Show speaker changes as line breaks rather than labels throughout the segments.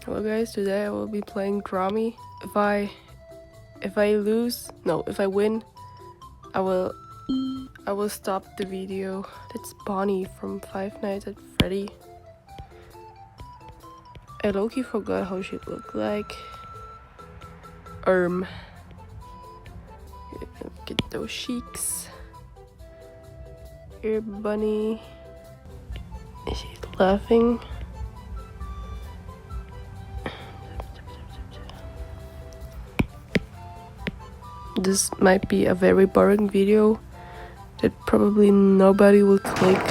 Hello guys, today I will be playing Drummy. If I win, I will stop the video. That's Bonnie from Five Nights at Freddy. I low-key forgot how she looked like. Get those cheeks. Here, Bunny. Is she laughing? This might be a very boring video that probably nobody will click,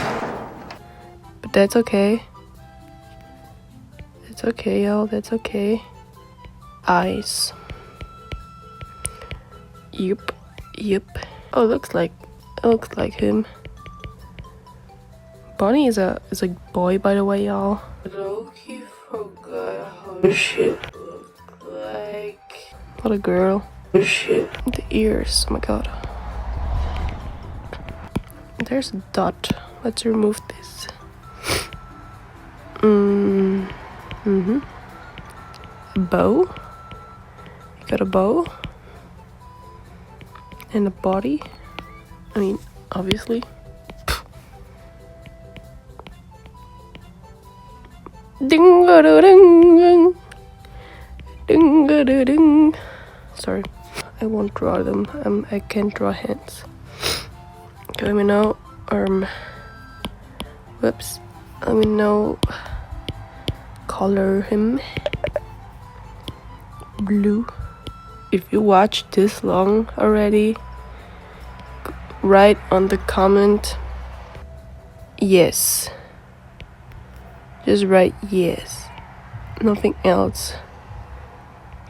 but that's okay. That's okay, y'all. That's okay. Eyes. Yep. Oh, it looks like him. Bonnie is a boy, by the way, y'all. Loki forgot how she looked like. What a girl. Shit. The ears. Oh my god. There's a dot. Let's remove this. A bow. You got a bow. And a body. I mean, obviously. Ding-a-da-ding. Ding-a-da-ding. Sorry. I won't draw them. I can't draw hands. Okay, let me know. Whoops. Let me know. Color him blue. If you watched this long already, write on the comment yes. Just write yes. Nothing else.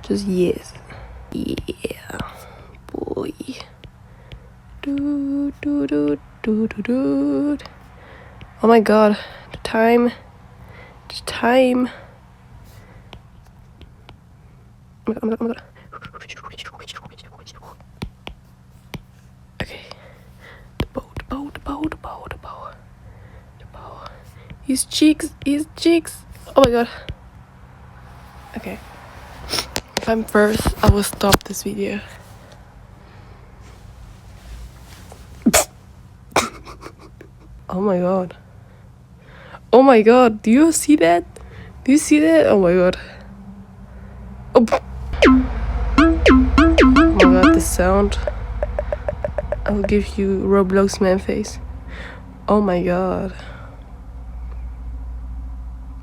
Just yes. Yeah, boy. Do. Oh my god, the time. Oh my god. Okay. The bow. His cheeks. Oh my god. Okay. If I'm first, I will stop this video. Oh my god. Oh my god, do you see that? Oh my god. Oh my god, the sound. I will give you Roblox man face. Oh my god.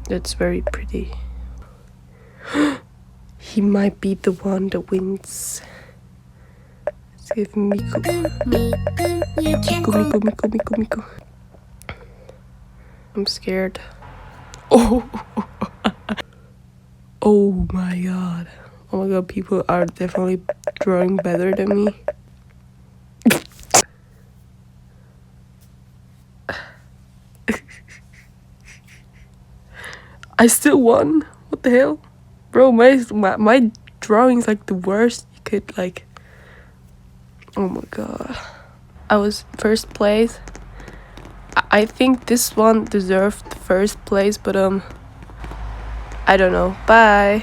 That's very pretty. He might be the one that wins. Let's give Miku. Miku. I'm scared. Oh. Oh my god. Oh my god, people are definitely drawing better than me. I still won. What the hell? Bro, my drawing's like the worst you could like. Oh my god. I was first place. I think this one deserved first place, but I don't know. Bye.